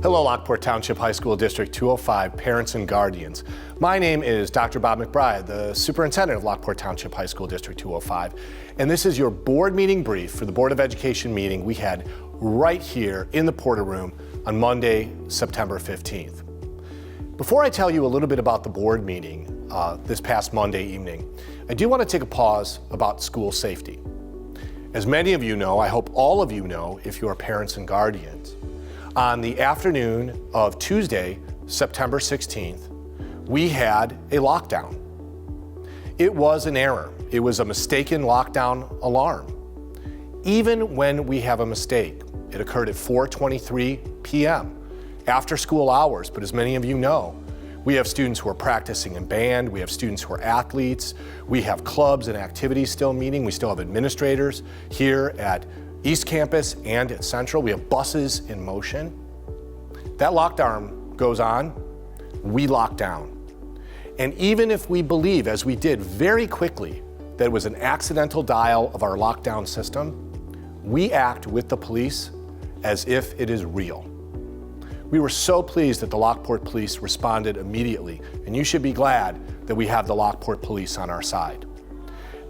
Hello, Lockport Township High School District 205 parents and guardians. My name is Dr. Bob McBride, the superintendent of Lockport Township High School District 205, and this is your board meeting brief for the Board of Education meeting we had right here in the Porter Room on Monday, September 15th. Before I tell you a little bit about the board meeting this past Monday evening, I do want to take a pause about school safety. As many of you know, I hope all of you know if you are parents and guardians, on the afternoon of Tuesday, September 16th, we had a lockdown. It was an error. It was a mistaken lockdown alarm. Even when we have a mistake, it occurred at 4:23 p.m. after school hours, but as many of you know, we have students who are practicing in band, we have students who are athletes, we have clubs and activities still meeting, we still have administrators here at East Campus and at Central. We have buses in motion. That lockdown goes on, we lock down. And even if we believe, as we did very quickly, that it was an accidental dial of our lockdown system, we act with the police as if it is real. We were so pleased that the Lockport Police responded immediately, and you should be glad that we have the Lockport Police on our side.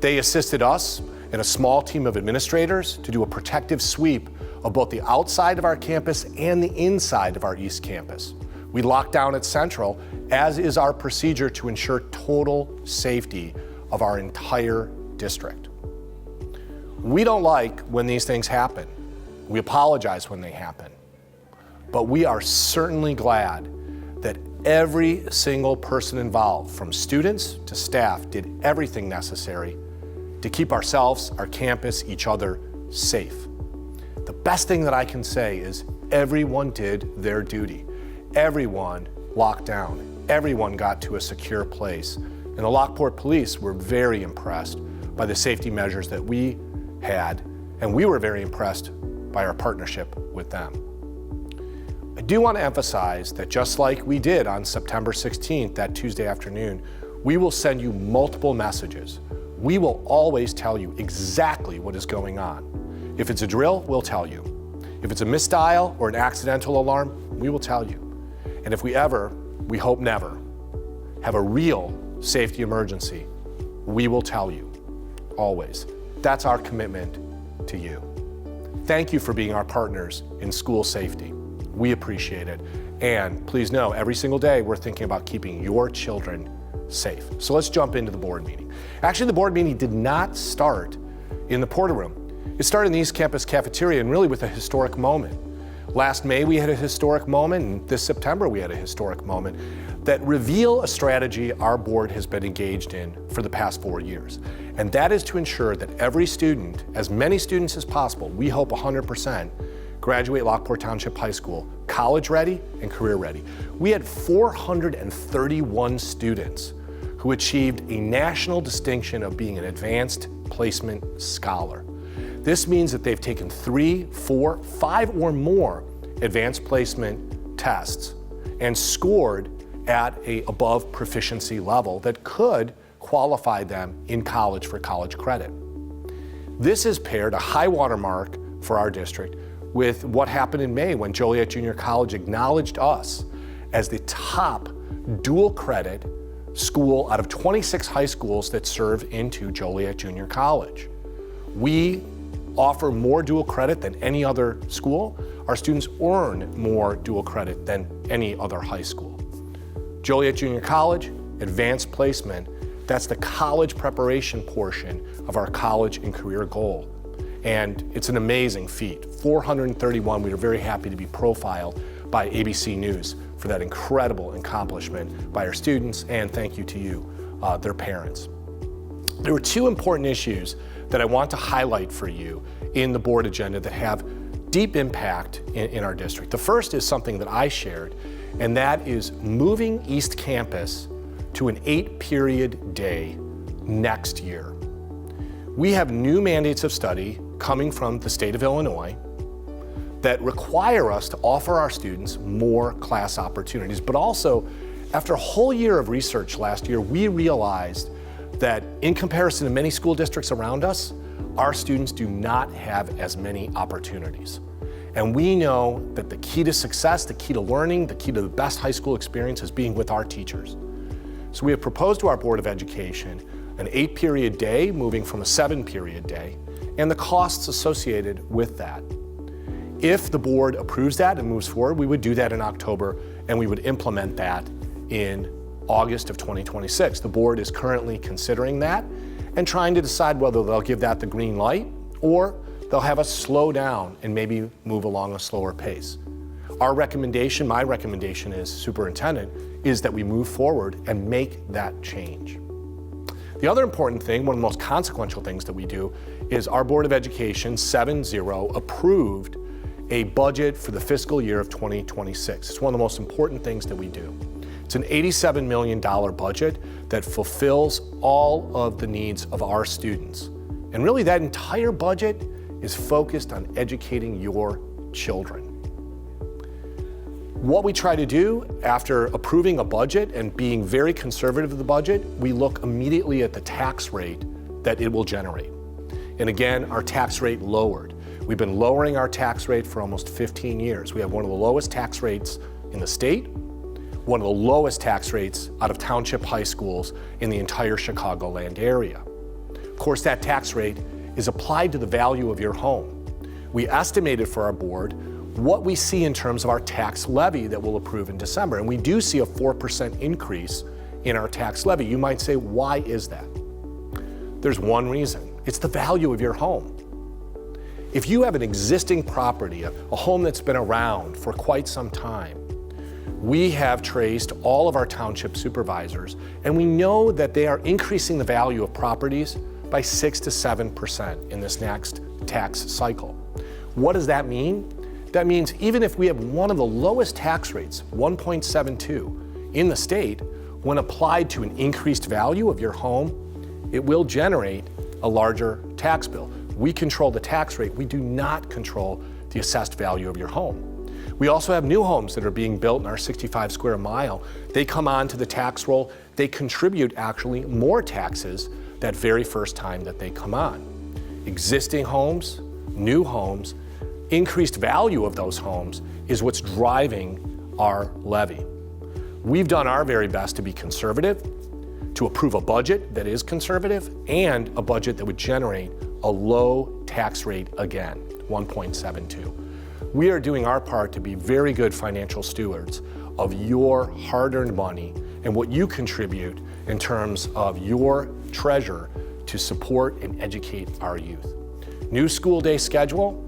They assisted us and a small team of administrators to do a protective sweep of both the outside of our campus and the inside of our East Campus. We locked down at Central, as is our procedure to ensure total safety of our entire district. We don't like when these things happen. We apologize when they happen. But we are certainly glad that every single person involved, from students to staff, did everything necessary to keep ourselves, our campus, each other safe. The best thing that I can say is everyone did their duty. Everyone locked down. Everyone got to a secure place. And the Lockport Police were very impressed by the safety measures that we had, and we were very impressed by our partnership with them. I do want to emphasize that just like we did on September 16th, that Tuesday afternoon, we will send you multiple messages. We will always tell you exactly what is going on. If it's a drill, we'll tell you. If it's a misdial or an accidental alarm, we will tell you. And if we ever, we hope never, have a real safety emergency, we will tell you, always. That's our commitment to you. Thank you for being our partners in school safety. We appreciate it. And please know, every single day we're thinking about keeping your children safe. So let's jump into the board meeting. Actually, the board meeting did not start in the Porter Room. It started in the East Campus cafeteria, and really with a historic moment. Last May we had a historic moment, and this September we had a historic moment that reveal a strategy our board has been engaged in for the past 4 years. And that is to ensure that every student, as many students as possible, we hope 100%, graduate Lockport Township High School college ready and career ready. We had 431 students who achieved a national distinction of being an advanced placement scholar. This means that they've taken 3, 4, 5 or more advanced placement tests and scored at a above proficiency level that could qualify them in college for college credit. This has paired a high water mark for our district with what happened in May when Joliet Junior College acknowledged us as the top dual credit school out of 26 high schools that serve into Joliet Junior College. We offer more dual credit than any other school. Our students earn more dual credit than any other high school. Joliet Junior College, advanced placement, that's the college preparation portion of our college and career goal. And it's an amazing feat. 431, we are very happy to be profiled by ABC News for that incredible accomplishment by our students, and thank you to you, their parents. There were 2 important issues that I want to highlight for you in the board agenda that have deep impact in our district. The first is something that I shared, and that is moving East Campus to an 8-period day next year. We have new mandates of study coming from the state of Illinois that require us to offer our students more class opportunities. But also, after a whole year of research last year, we realized that in comparison to many school districts around us, our students do not have as many opportunities. And we know that the key to success, the key to learning, the key to the best high school experience is being with our teachers. So we have proposed to our Board of Education an 8-period day moving from a 7-period day and the costs associated with that. If the board approves that and moves forward, we would do that in October and we would implement that in August of 2026. The board is currently considering that and trying to decide whether they'll give that the green light or they'll have us slow down and maybe move along a slower pace. Our recommendation, my recommendation as superintendent, is that we move forward and make that change. The other important thing, one of the most consequential things that we do, is our Board of Education 7-0 approved a budget for the fiscal year of 2026. It's one of the most important things that we do. It's an $87 million budget that fulfills all of the needs of our students. And really that entire budget is focused on educating your children. What we try to do after approving a budget and being very conservative of the budget, we look immediately at the tax rate that it will generate. And again, our tax rate lowered. We've been lowering our tax rate for almost 15 years. We have one of the lowest tax rates in the state, one of the lowest tax rates out of township high schools in the entire Chicagoland area. Of course, that tax rate is applied to the value of your home. We estimated for our board what we see in terms of our tax levy that we'll approve in December. And we do see a 4% increase in our tax levy. You might say, why is that? There's one reason. It's the value of your home. If you have an existing property, a home that's been around for quite some time, we have traced all of our township supervisors, and we know that they are increasing the value of properties by 6 to 7% in this next tax cycle. What does that mean? That means even if we have one of the lowest tax rates, 1.72 in the state, when applied to an increased value of your home, it will generate a larger tax bill. We control the tax rate. We do not control the assessed value of your home. We also have new homes that are being built in our 65 square mile. They come on to the tax roll. They contribute actually more taxes that very first time that they come on. Existing homes, new homes, increased value of those homes is what's driving our levy. We've done our very best to be conservative, to approve a budget that is conservative, and a budget that would generate a low tax rate again, 1.72. We are doing our part to be very good financial stewards of your hard-earned money and what you contribute in terms of your treasure to support and educate our youth. New school day schedule,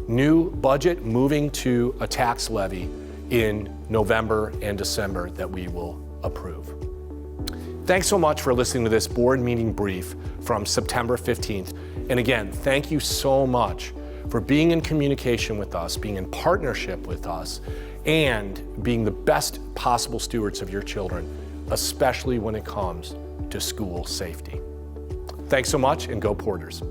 new budget moving to a tax levy in November and December that we will approve. Thanks so much for listening to this board meeting brief from September 15th. And again, thank you so much for being in communication with us, being in partnership with us, and being the best possible stewards of your children, especially when it comes to school safety. Thanks so much, and go Porters.